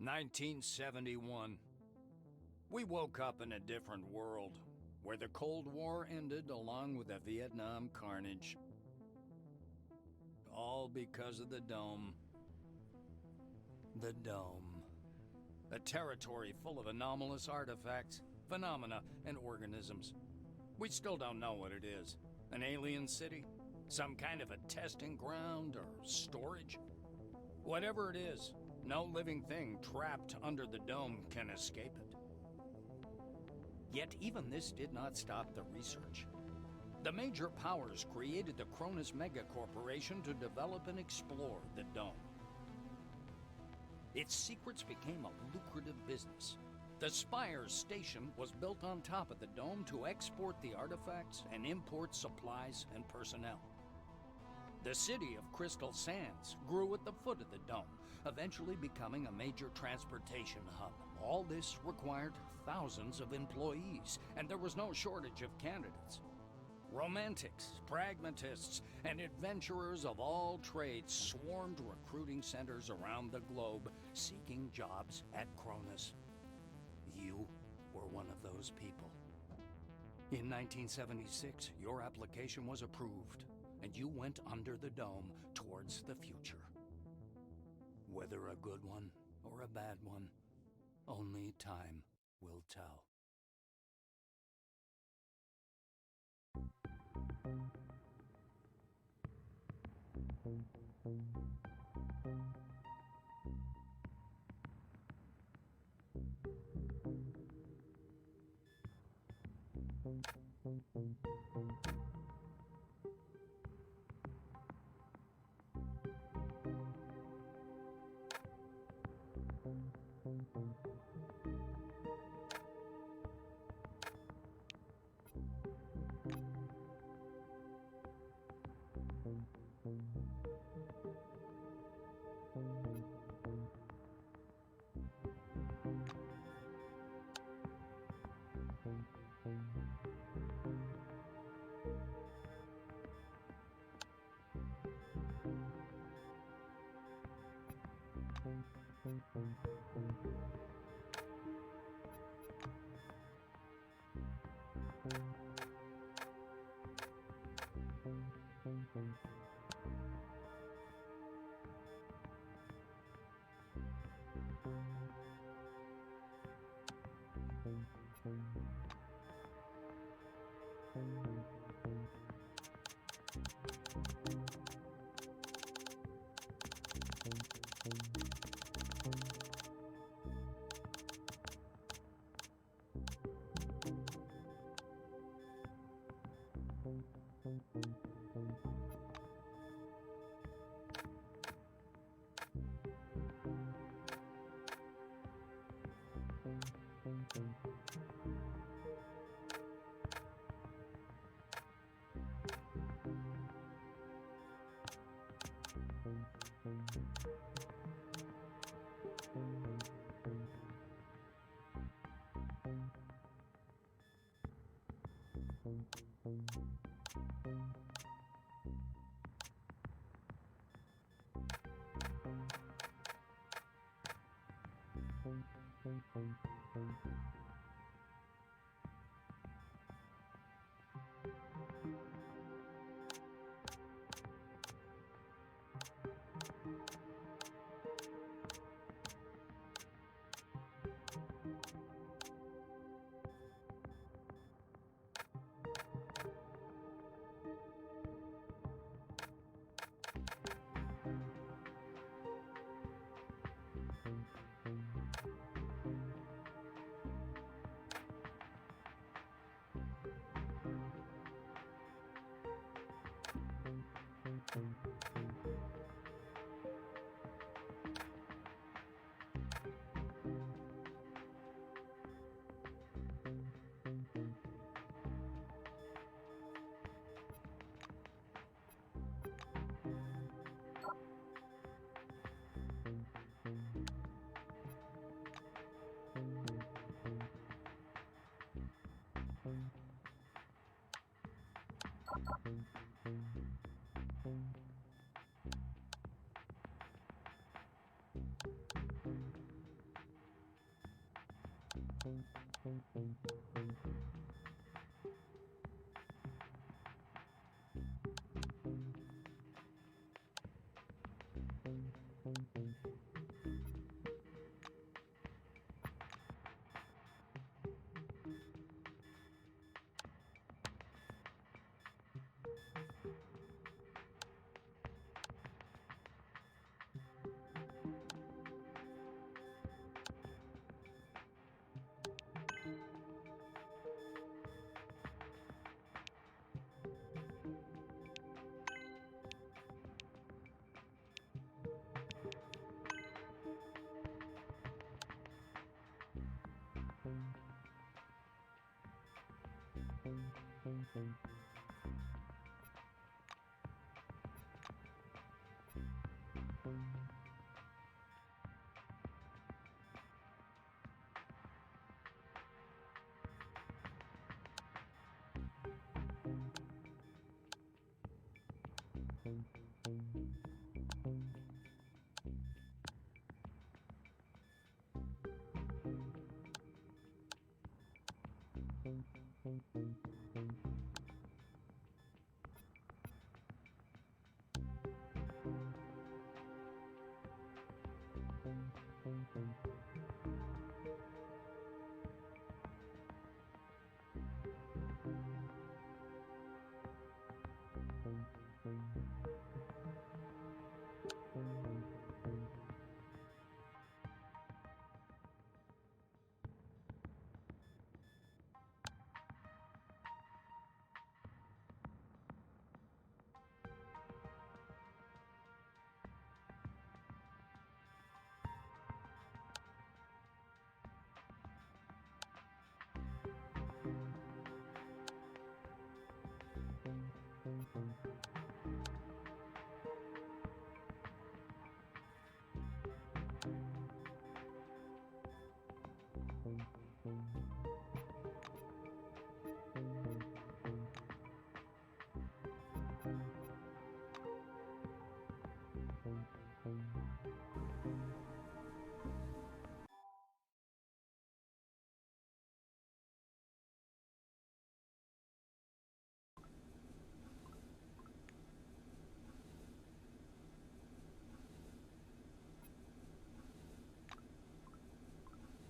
1971. We woke up in a different world, where the Cold War ended along with the Vietnam carnage. All because of the Dome. The Dome. A territory full of anomalous artifacts, phenomena, and organisms. We still don't know what it is. An alien city? Some kind of a testing ground or storage? Whatever it is, no living thing trapped under the Dome can escape it. Yet even this did not stop the research. The major powers created the Cronus Megacorporation to develop and explore the Dome. Its secrets became a lucrative business. The Spires station was built on top of the Dome to export the artifacts and import supplies and personnel. The city of Crystal Sands grew at the foot of the Dome, eventually becoming a major transportation hub. All this required thousands of employees, and there was no shortage of candidates. Romantics, pragmatists, and adventurers of all trades swarmed recruiting centers around the globe, seeking jobs at Cronus. You were one of those people. In 1976, your application was approved, and you went under the Dome towards the future. Whether a good one or a bad one, only time will tell.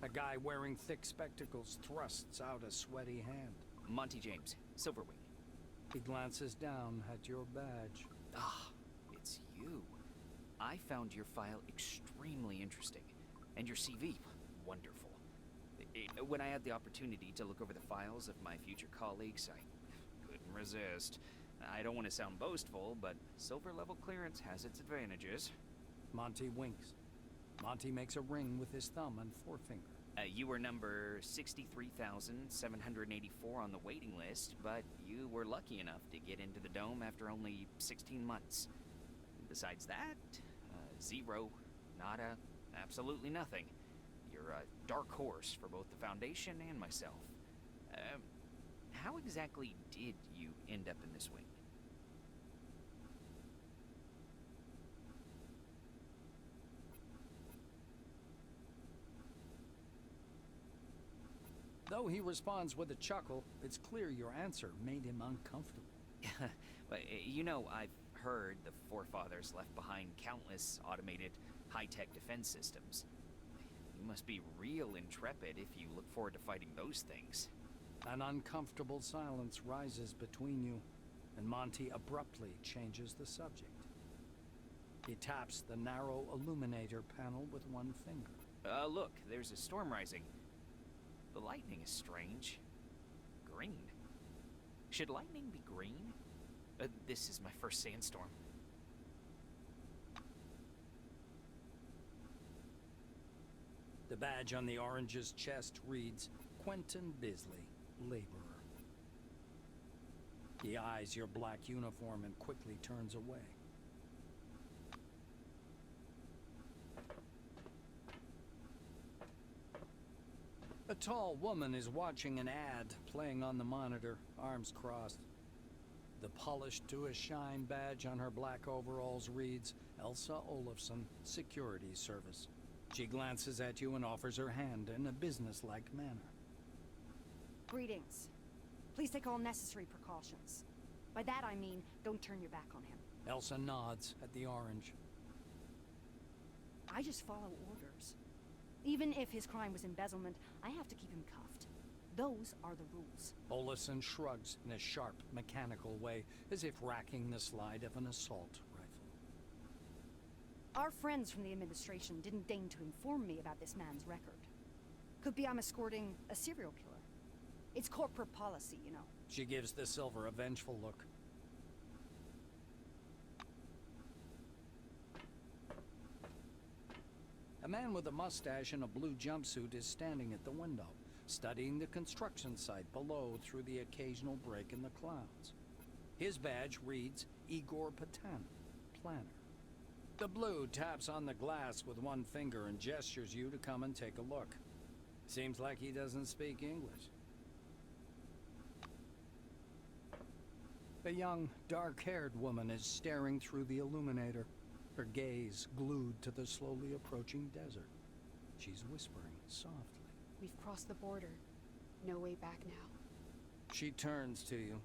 A guy wearing thick spectacles thrusts out a sweaty hand. Monty James, Silverwing. He glances down at your badge. Ah, it's you. I found your file extremely interesting, and your CV, wonderful. When I had the opportunity to look over the files of my future colleagues, I couldn't resist. I don't want to sound boastful, but silver level clearance has its advantages. Monty winks. Monty makes a ring with his thumb and forefinger. You were number 63,784 on the waiting list, but you were lucky enough to get into the dome after only 16 months. Besides that, zero, nada, absolutely nothing. You're a dark horse for both the Foundation and myself. How exactly did you end up in this wing? Though he responds with a chuckle, it's clear your answer made him uncomfortable. But, you know, I've heard the forefathers left behind countless automated, high-tech defense systems. You must be real intrepid if you look forward to fighting those things. An uncomfortable silence rises between you, and Monty abruptly changes the subject. He taps the narrow illuminator panel with one finger. Look, there's a storm rising. The lightning is strange. Green. Should lightning be green? This is my first sandstorm. The badge on the orange's chest reads, Quentin Bisley, Laborer. He eyes your black uniform and quickly turns away. A tall woman is watching an ad playing on the monitor, arms crossed. The polished to a shine badge on her black overalls reads, Elsa Olafson, Security Service. She glances at you and offers her hand in a businesslike manner. Greetings. Please take all necessary precautions. By that I mean, don't turn your back on him. Elsa nods at the orange. I just follow orders. Even if his crime was embezzlement, I have to keep him cuffed. Those are the rules. Olison shrugs in a sharp, mechanical way, as if racking the slide of an assault rifle. Our friends from the administration didn't deign to inform me about this man's record. Could be I'm escorting a serial killer. It's corporate policy, you know. She gives the silver a vengeful look. A man with a mustache and a blue jumpsuit is standing at the window, studying the construction site below through the occasional break in the clouds. His badge reads Igor Patan, planner. The blue taps on the glass with one finger and gestures you to come and take a look. Seems like he doesn't speak English. A young, dark-haired woman is staring through the illuminator, her gaze glued to the slowly approaching desert. She's whispering softly. We've crossed the border. No way back now. She turns to you.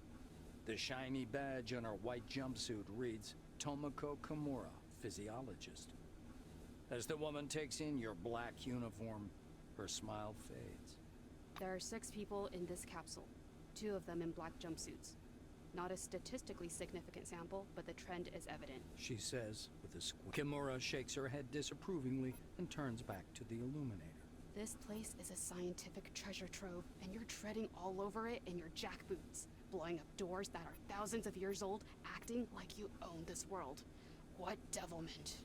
The shiny badge on her white jumpsuit reads Tomoko Kimura, physiologist. As the woman takes in your black uniform, her smile fades. There are 6 people in this capsule, 2 of them in black jumpsuits. Not a statistically significant sample, but the trend is evident. She says with a squint. Kimura shakes her head disapprovingly and turns back to the illuminator. This place is a scientific treasure trove, and you're treading all over it in your jackboots, blowing up doors that are thousands of years old, acting like you own this world. What devilment.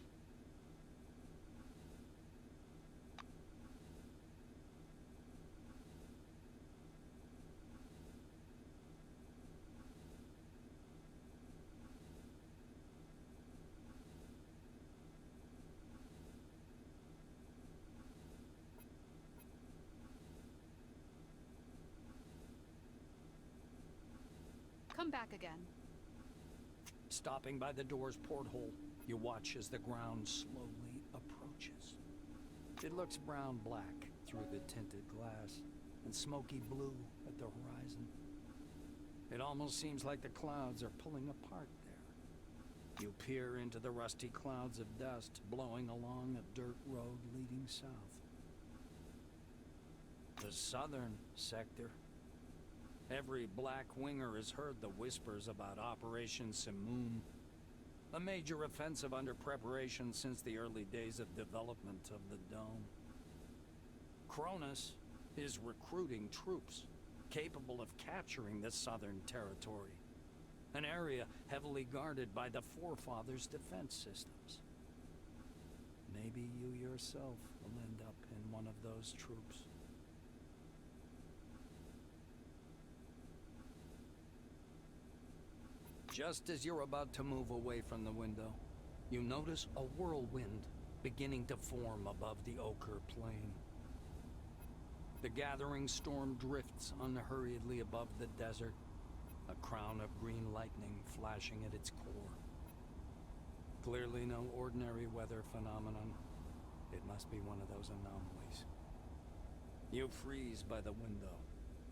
Come back again. Stopping by the door's porthole, you watch as the ground slowly approaches. It looks brown-black through the tinted glass and smoky blue at the horizon. It almost seems like the clouds are pulling apart there. You peer into the rusty clouds of dust blowing along a dirt road leading south. The southern sector. Every black winger has heard the whispers about Operation Simoon, a major offensive under preparation since the early days of development of the dome. Cronus is recruiting troops capable of capturing the southern territory, an area heavily guarded by the Forefathers' defense systems. Maybe you yourself will end up in one of those troops. Just as you're about to move away from the window, you notice a whirlwind beginning to form above the ochre plain. The gathering storm drifts unhurriedly above the desert, a crown of green lightning flashing at its core. Clearly no ordinary weather phenomenon. It must be one of those anomalies. You freeze by the window,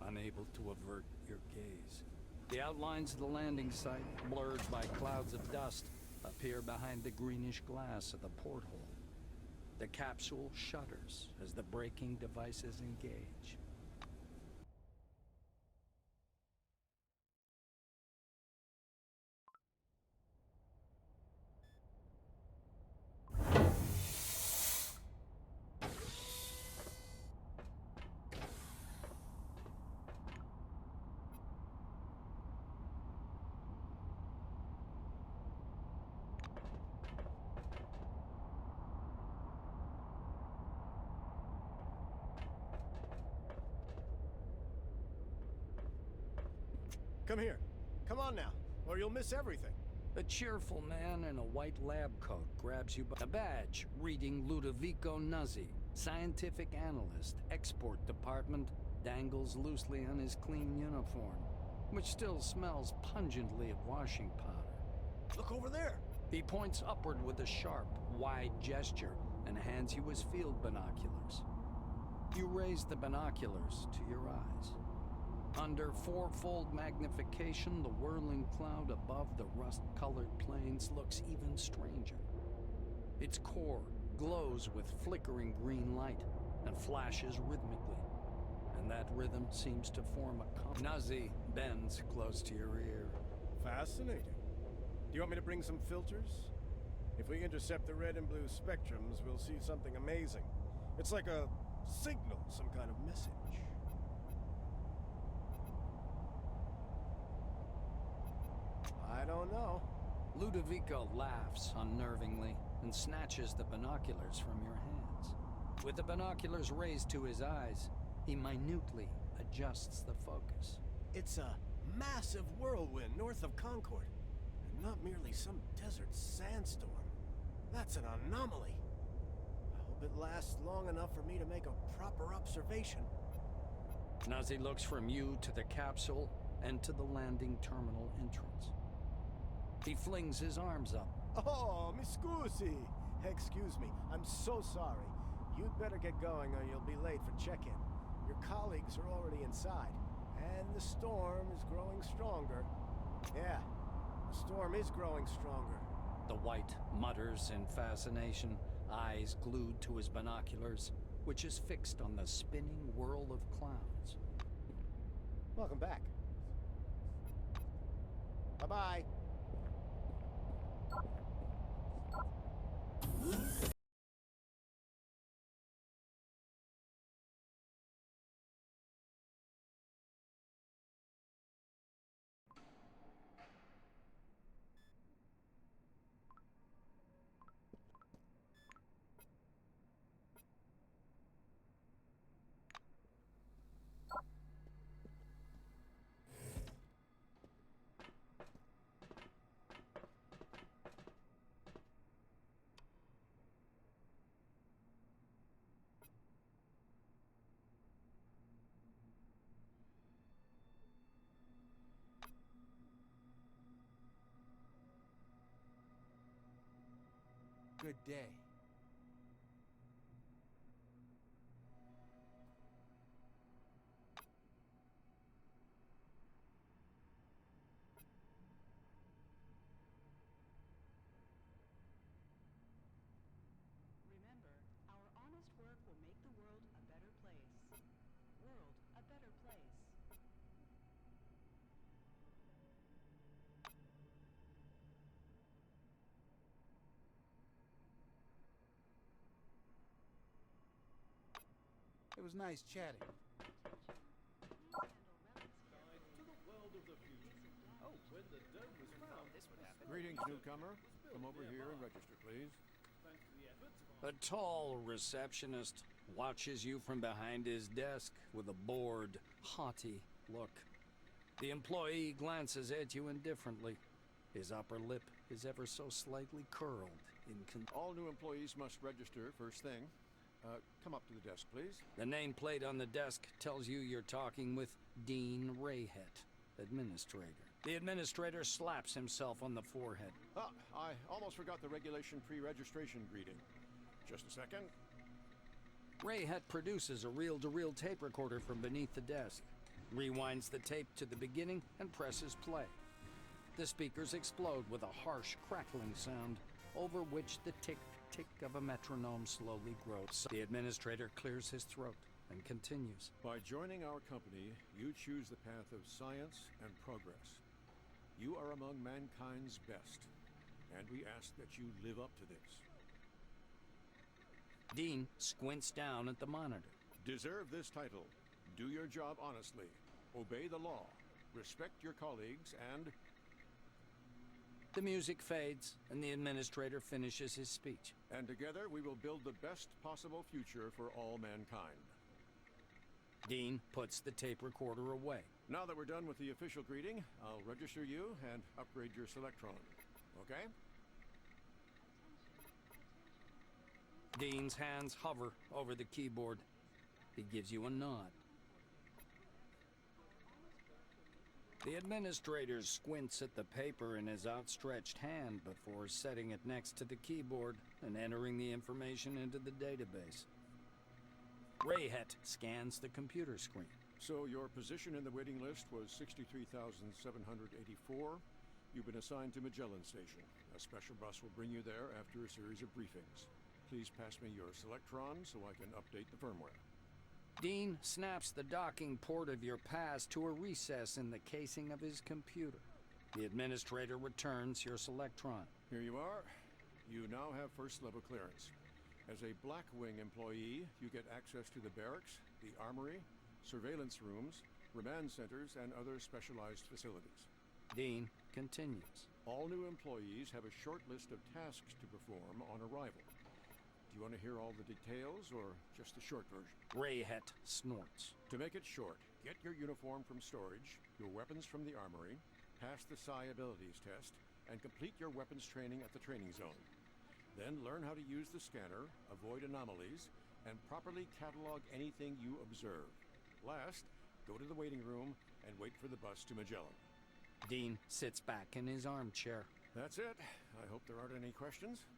unable to avert your gaze. The outlines of the landing site, blurred by clouds of dust, appear behind the greenish glass of the porthole. The capsule shudders as the braking devices engage. Come here. Come on now, or you'll miss everything. A cheerful man in a white lab coat grabs you by the badge, reading Ludovico Nuzzi, scientific analyst, export department, dangles loosely on his clean uniform, which still smells pungently of washing powder. Look over there. He points upward with a sharp, wide gesture and hands you his field binoculars. You raise the binoculars to your eyes. Under fourfold magnification, the whirling cloud above the rust-colored plains looks even stranger. Its core glows with flickering green light and flashes rhythmically, and that rhythm seems to form a Nazi bends close to your ear. Fascinating. Do you want me to bring some filters? If we intercept the red and blue spectrums, we'll see something amazing. It's like a signal, some kind of message. I don't know. Ludovico laughs unnervingly and snatches the binoculars from your hands. With the binoculars raised to his eyes, he minutely adjusts the focus. It's a massive whirlwind north of Concord, and not merely some desert sandstorm. That's an anomaly. I hope it lasts long enough for me to make a proper observation. Nazi looks from you to the capsule and to the landing terminal entrance. He flings his arms up. Oh, mi scusi. Excuse me, I'm so sorry. You'd better get going or you'll be late for check-in. Your colleagues are already inside, and the storm is growing stronger. Yeah, the storm is growing stronger. The white mutters in fascination, eyes glued to his binoculars, which is fixed on the spinning whirl of clouds. Welcome back. Bye-bye. Good day. Remember, our honest work will make the world a better place. World a better place. It was nice chatting. Greetings, newcomer. Come over here and register, please. A tall receptionist watches you from behind his desk with a bored, haughty look. The employee glances at you indifferently. His upper lip is ever so slightly curled in All new employees must register first thing. Come up to the desk, please. The nameplate on the desk tells you you're talking with Dean Rayhet, administrator. The administrator slaps himself on the forehead. Ah, I almost forgot the regulation pre-registration greeting. Just a second. Rayhet produces a reel-to-reel tape recorder from beneath the desk, rewinds the tape to the beginning, and presses play. The speakers explode with a harsh, crackling sound, over which the tick-tick of a metronome slowly grows. The administrator clears his throat and continues. By joining our company, you choose the path of science and progress. You are among mankind's best, and we ask that you live up to this. Dean squints down at the monitor. Deserve this title. Do your job honestly. Obey the law. Respect your colleagues and... The music fades, and the administrator finishes his speech. And together we will build the best possible future for all mankind. Dean puts the tape recorder away. Now that we're done with the official greeting, I'll register you and upgrade your Selectron. Okay? Dean's hands hover over the keyboard. He gives you a nod. The administrator squints at the paper in his outstretched hand before setting it next to the keyboard and entering the information into the database. Rayhet scans the computer screen. So your position in the waiting list was 63,784. You've been assigned to Magellan Station. A special bus will bring you there after a series of briefings. Please pass me your Selectron so I can update the firmware. Dean snaps the docking port of your pass to a recess in the casing of his computer. The administrator returns your Selectron. Here you are. You now have first-level clearance. As a Blackwing employee, you get access to the barracks, the armory, surveillance rooms, remand centers, and other specialized facilities. Dean continues. All new employees have a short list of tasks to perform on arrival. Do you want to hear all the details, or just the short version? Rayhet snorts. To make it short, get your uniform from storage, your weapons from the armory, pass the Psi abilities test, and complete your weapons training at the training zone. Then learn how to use the scanner, avoid anomalies, and properly catalog anything you observe. Last, go to the waiting room and wait for the bus to Magellan. Dean sits back in his armchair. That's it. I hope there aren't any questions.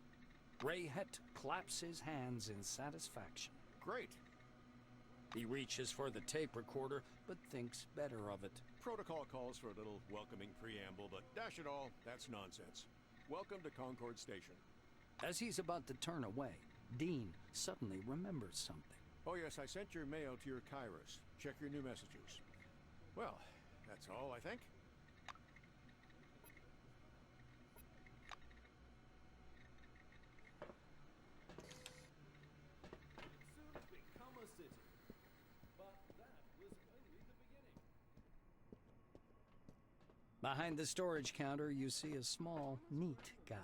Rayhet claps his hands in satisfaction. Great. He reaches for the tape recorder, but thinks better of it. Protocol calls for a little welcoming preamble, but dash it all, that's nonsense. Welcome to Concord Station. As he's about to turn away, Dean suddenly remembers something. Oh yes, I sent your mail to your Kairos. Check your new messages. Well, that's all, I think. Behind the storage counter, you see a small, neat guy.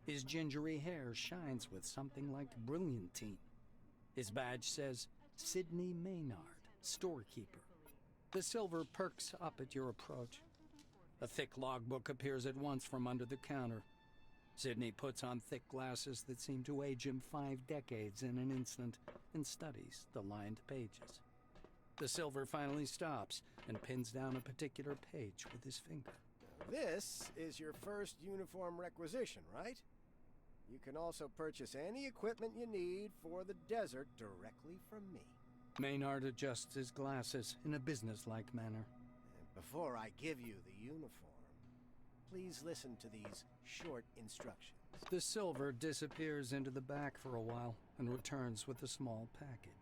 His gingery hair shines with something like brilliantine. His badge says, Sidney Maynard, storekeeper. The silver perks up at your approach. A thick logbook appears at once from under the counter. Sidney puts on thick glasses that seem to age him 5 decades in an instant and studies the lined pages. The silver finally stops and pins down a particular page with his finger. This is your first uniform requisition, right? You can also purchase any equipment you need for the desert directly from me. Maynard adjusts his glasses in a businesslike manner. And before I give you the uniform, please listen to these short instructions. The silver disappears into the back for a while and returns with a small package.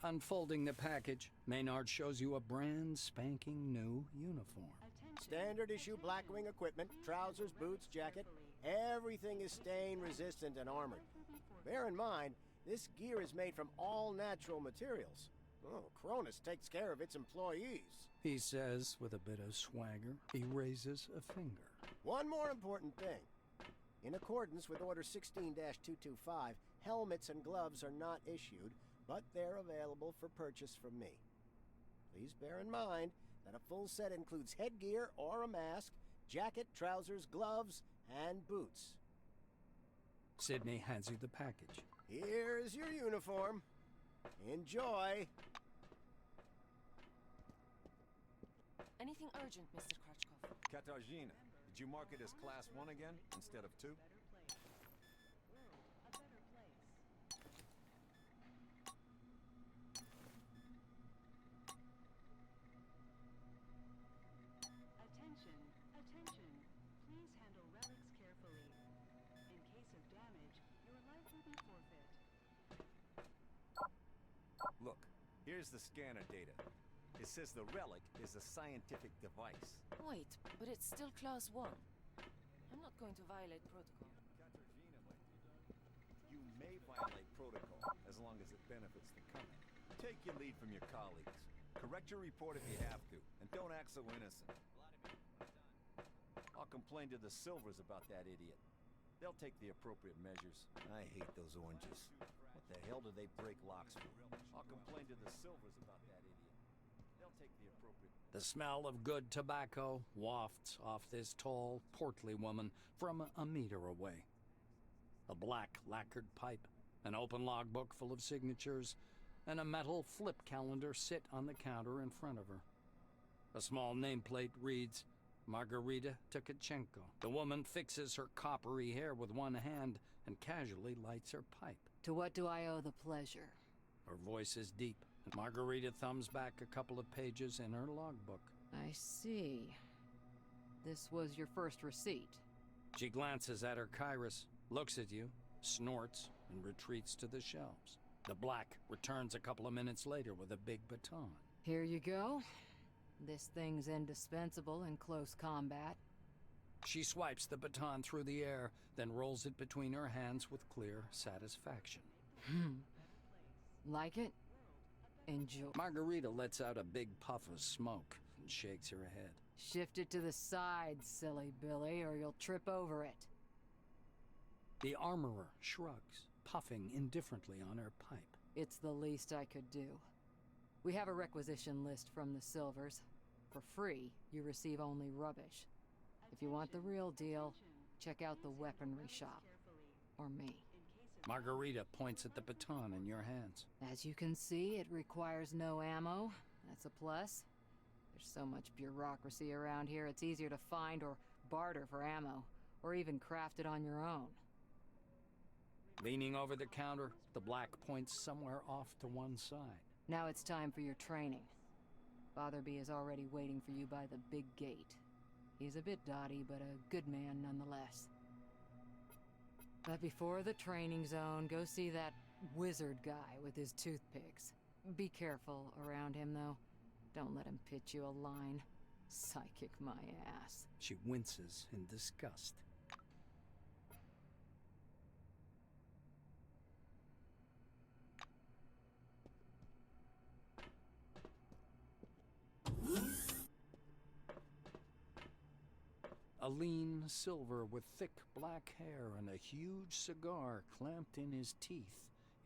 Unfolding the package, Maynard shows you a brand spanking new uniform. Standard issue Blackwing equipment, trousers, boots, jacket. Everything is stain resistant and armored. Bear in mind, this gear is made from all natural materials. Oh, Cronus takes care of its employees. He says with a bit of swagger. He raises a finger. One more important thing. In accordance with Order 16-225, helmets and gloves are not issued, but they're available for purchase from me. Please bear in mind that a full set includes headgear or a mask, jacket, trousers, gloves, and boots. Sidney hands you the package. Here's your uniform. Enjoy. Anything urgent, Mr. Krachkov? Katarzyna, did you mark it as Class 1 again, instead of 2? Attention, attention. Please handle relics carefully. In case of damage, your life will be forfeit. Look, here's the scanner data. It says the relic is a scientific device. Wait, but it's still Class 1. I'm not going to violate protocol. Katarzyna might be. You may violate protocol as long as it benefits the company. Take your lead from your colleagues. Correct your report if you have to, and don't act so innocent. I'll complain to the Silvers about that idiot. They'll take the appropriate measures. I hate those oranges. What the hell do they break locks for? I'll complain to the Silvers about that idiot. They'll take the appropriate... The smell of good tobacco wafts off this tall, portly woman from a meter away. A black lacquered pipe, an open logbook full of signatures, and a metal flip calendar sit on the counter in front of her. A small nameplate reads, Margarita Tkachenko. The woman fixes her coppery hair with one hand and casually lights her pipe. To what do I owe the pleasure? Her voice is deep. Margarita thumbs back a couple of pages in her logbook. I see. This was your first receipt. She glances at her Kairos, looks at you, snorts, and retreats to the shelves. The Black returns a couple of minutes later with a big baton. Here you go. This thing's indispensable in close combat. She swipes the baton through the air, then rolls it between her hands with clear satisfaction. Like it? Enjoy. Margarita lets out a big puff of smoke and shakes her head. Shift it to the side, silly Billy, or you'll trip over it. The armorer shrugs, puffing indifferently on her pipe. It's the least I could do. We have a requisition list from the Silvers. For free, you receive only rubbish. If you want the real deal, check out the weaponry shop. Or me. Margarita points at the baton in your hands. As you can see, it requires no ammo. That's a plus. There's so much bureaucracy around here, it's easier to find or barter for ammo, or even craft it on your own. Leaning over the counter, the Black points somewhere off to one side. Now it's time for your training. Fatherby is already waiting for you by the big gate. He's a bit dotty, but a good man nonetheless. But before the training zone, go see that wizard guy with his toothpicks. Be careful around him, though. Don't let him pitch you a line. Psychic my ass. She winces in disgust. A lean Silver with thick black hair and a huge cigar clamped in his teeth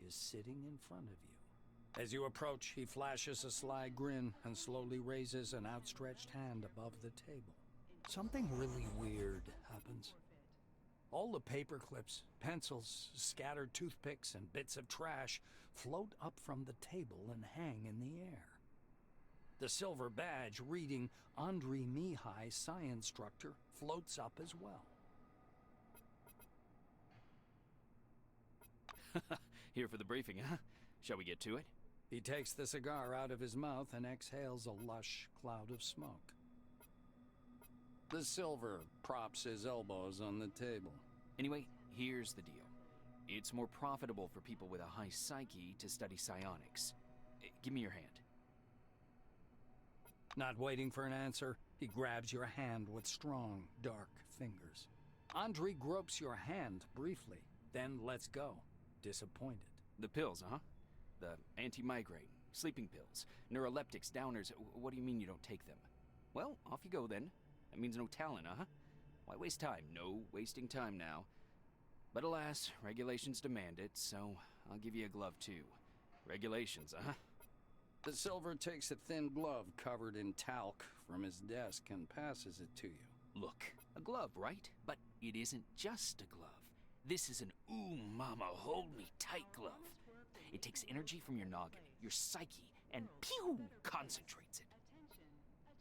is sitting in front of you. As you approach, he flashes a sly grin and slowly raises an outstretched hand above the table. Something really weird happens. All the paper clips, pencils, scattered toothpicks, and bits of trash float up from the table and hang in the air. The silver badge reading Andrei Mihai, Science Instructor, floats up as well. Here for the briefing, huh? Shall we get to it? He takes the cigar out of his mouth and exhales a lush cloud of smoke. The Silver props his elbows on the table. Anyway, here's the deal. It's more profitable for people with a high psyche to study psionics. Give me your hand. Not waiting for an answer, he grabs your hand with strong, dark fingers. Andrei gropes your hand briefly, then lets go, disappointed. The pills, huh? The anti-migraine, sleeping pills, neuroleptics, downers. What do you mean you don't take them? Well, off you go then. That means no talent, huh? Why waste time? No wasting time now. But alas, regulations demand it, so I'll give you a glove too. Regulations, huh? The Silver takes a thin glove covered in talc from his desk and passes it to you. Look, a glove, right? But it isn't just a glove. This is an ooh mama, hold me tight glove. It takes energy from your noggin, your psyche, and pew, concentrates it.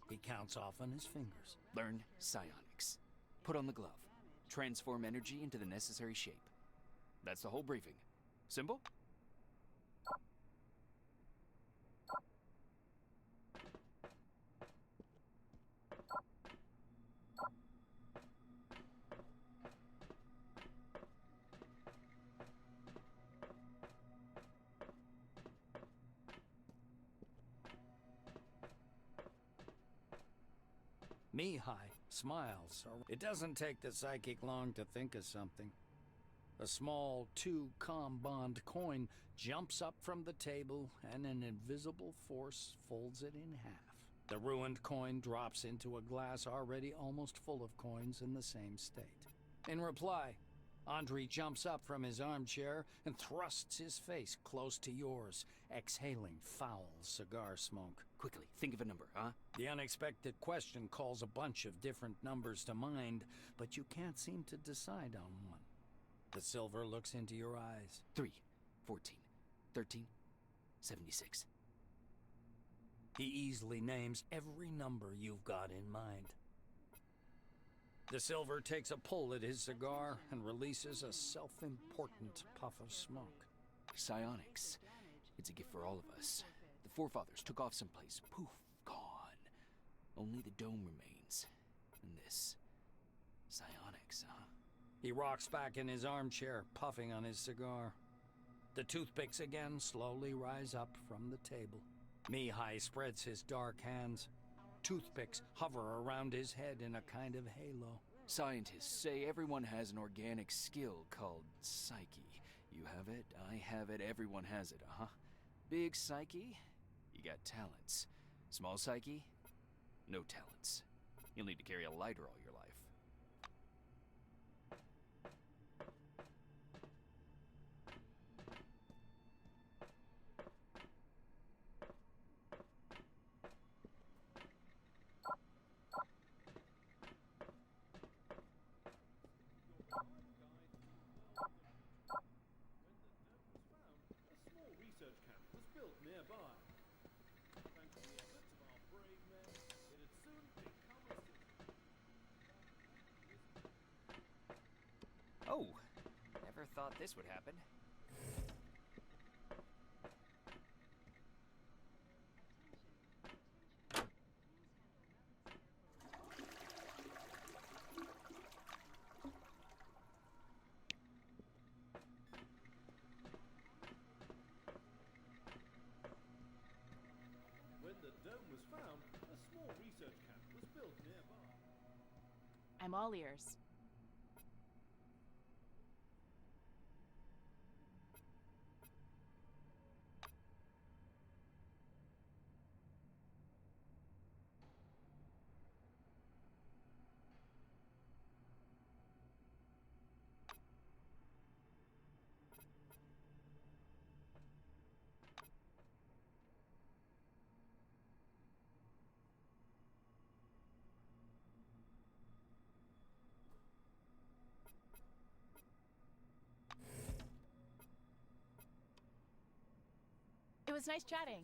He counts off on his fingers. Learn psionics. Put on the glove. Transform energy into the necessary shape. That's the whole briefing. Simple? Mihai smiles. It doesn't take the psychic long to think of something. A small 2-com bond coin jumps up from the table and an invisible force folds it in half. The ruined coin drops into a glass already almost full of coins in the same state. In reply, Andrei jumps up from his armchair and thrusts his face close to yours, exhaling foul cigar smoke. Quickly, think of a number, huh? The unexpected question calls a bunch of different numbers to mind, but you can't seem to decide on one. The Silver looks into your eyes. 3, 14, 13, 76. He easily names every number you've got in mind. The Silver takes a pull at his cigar and releases a self-important puff of smoke. Psionics. It's a gift for all of us. The forefathers took off someplace. Poof, gone. Only the dome remains. And this. Psionics, huh? He rocks back in his armchair, puffing on his cigar. The toothpicks again slowly rise up from the table. Mihai spreads his dark hands. Toothpicks hover around his head in a kind of halo. Scientists say everyone has an organic skill called psyche. You have it, I have it, everyone has it, uh-huh. Big psyche, you got talents. Small psyche, no talents. You'll need to carry a lighter all your life. Oh, never thought this would happen. When the dome was found, a small research camp was built nearby. I'm all ears. It was nice chatting.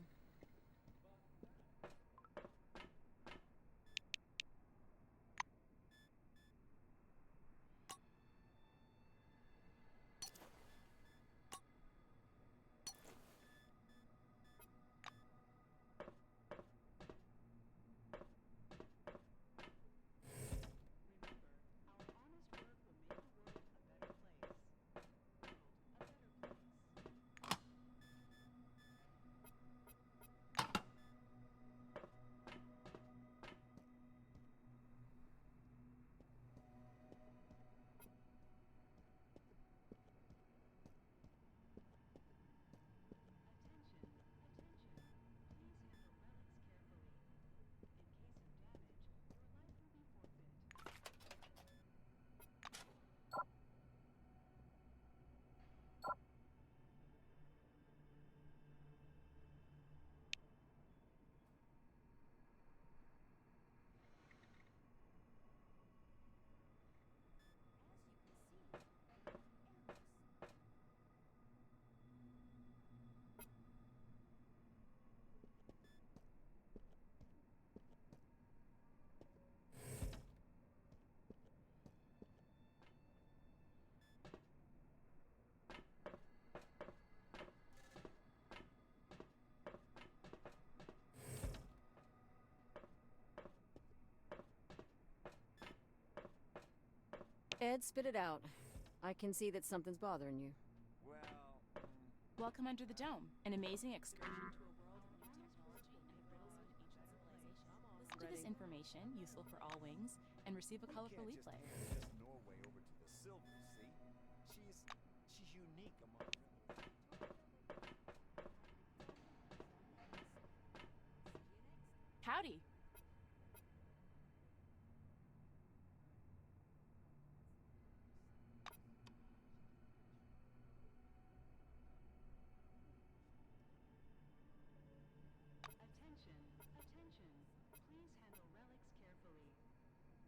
Ed, spit it out. I can see that something's bothering you. Welcome under the dome, an amazing excursion to a world of new technology and the brittle of ancient civilization. Listen to this information, useful for all wings, and receive a colorful replay. Just Norway over to the Silver, see? She's unique among Howdy. Attention, attention. Please handle relics carefully.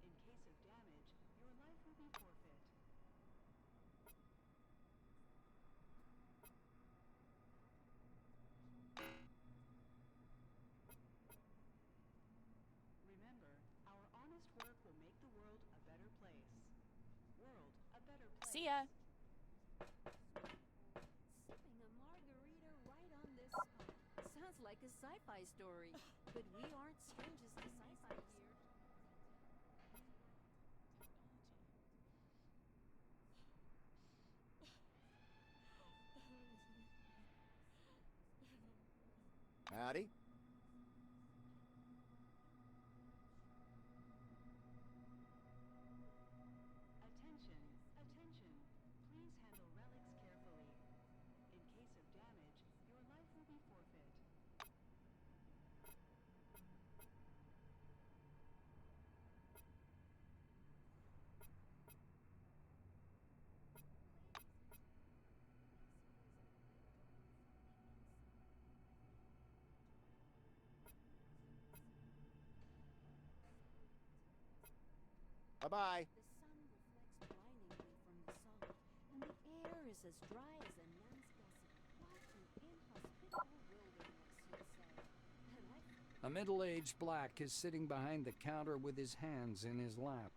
In case of damage, your life will be forfeit. See ya. Sipping a margarita right on this spot. Sounds like a sci-fi story, but we aren't strangers to sci-fi here. Howdy. Attention, attention. Please handle relics carefully. In case of damage, your life will be forfeit. Bye-bye. The sun reflects blindingly from the sod, and the air is as dry as a nun's gusset. What an inhospitable wilderness, you'd say. And A middle-aged black is sitting behind the counter with his hands in his lap.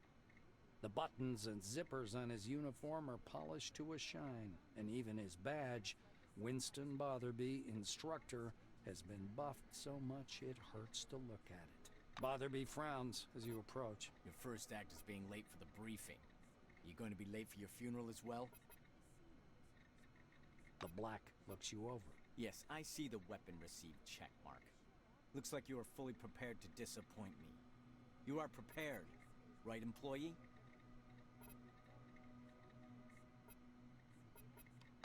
The buttons and zippers on his uniform are polished to a shine, and even his badge, Winston Botherby, instructor, has been buffed so much it hurts to look at it. Botherby frowns as you approach. Your first act is being late for the briefing. You going to be late for your funeral as well? The black looks you over. Yes, I see the weapon received check mark. Looks like you are fully prepared to disappoint me. You are prepared, right, employee?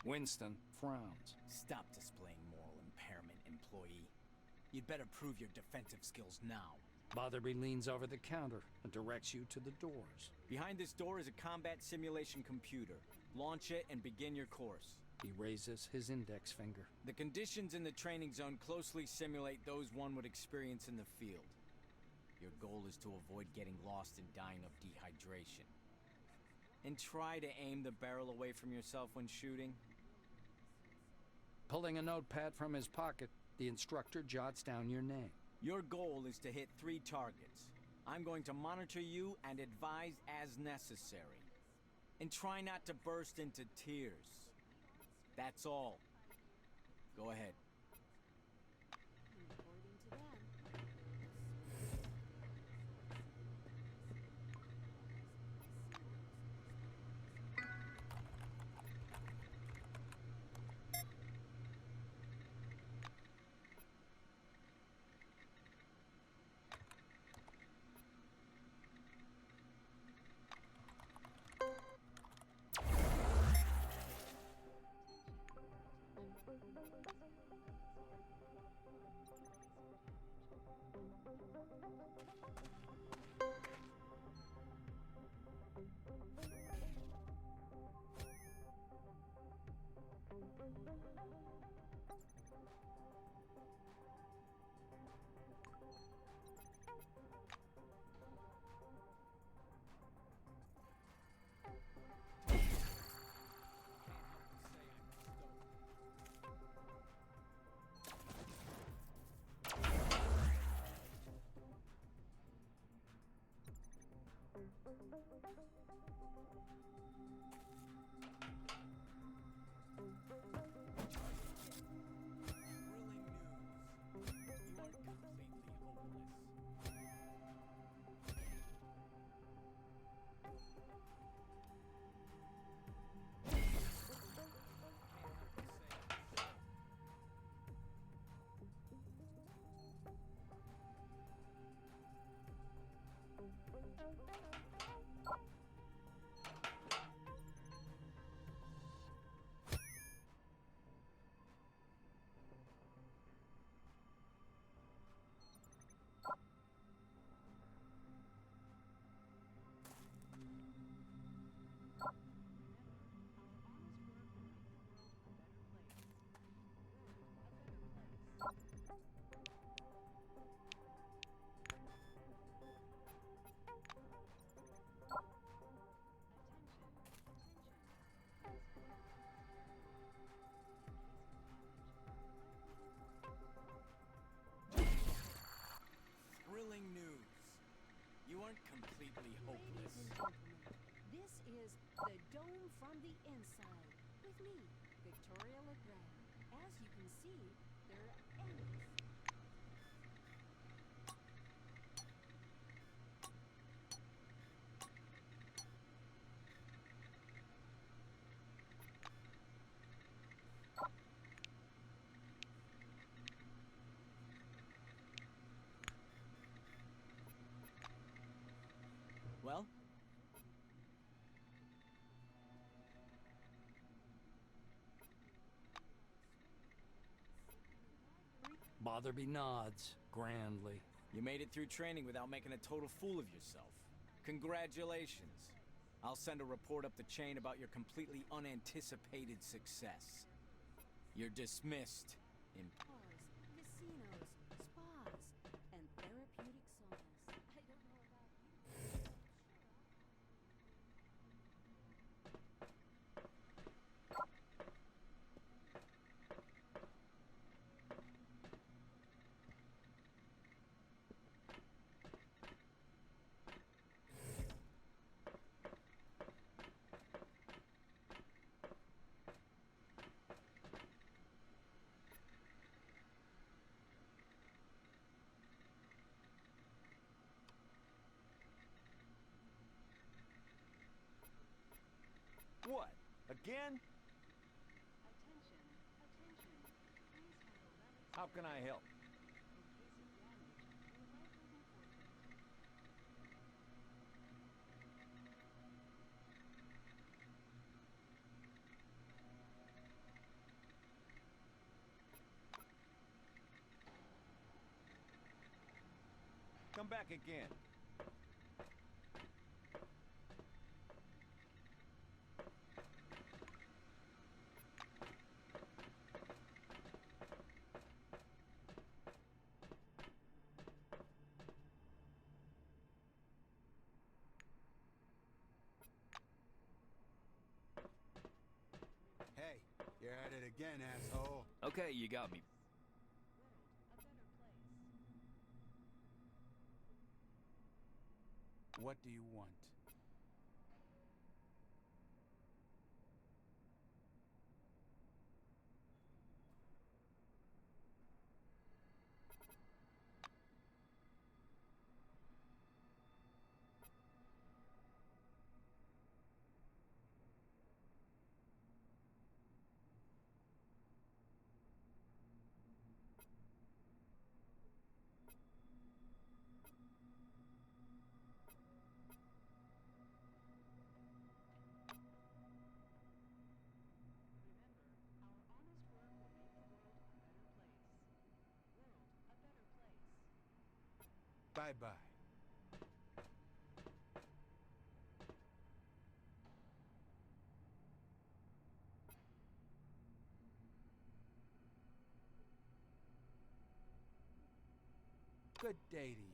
Winston frowns. Stop displaying moral impairment, employee. You'd better prove your defensive skills now. Botherby leans over the counter and directs you to the doors. Behind this door is a combat simulation computer. Launch it and begin your course. He raises his index finger. The conditions in the training zone closely simulate those one would experience in the field. Your goal is to avoid getting lost and dying of dehydration. And try to aim the barrel away from yourself when shooting. Pulling a notepad from his pocket, the instructor jots down your name. Your goal is to hit 3 targets. I'm going to monitor you and advise as necessary. And try not to burst into tears. That's all. Go ahead. according to them, Thrilling news. You aren't completely hopeless. ladies and gentlemen, this is the Dome from the inside. With me, Victoria Legrand. As you can see, there are endless. Well? Botherby nods grandly. You made it through training without making a total fool of yourself. Congratulations. I'll send a report up the chain about your completely unanticipated success. You're dismissed. Bars, casinos, spas, and therapeutic saunas. I don't know about you. What? Again? Attention, attention. Please handle relics How can I help? in case of damage. Your life will be forfeit. Come back again. Hey, you're at it again, asshole. Okay, you got me. What do you want? Bye-bye. Good day to you.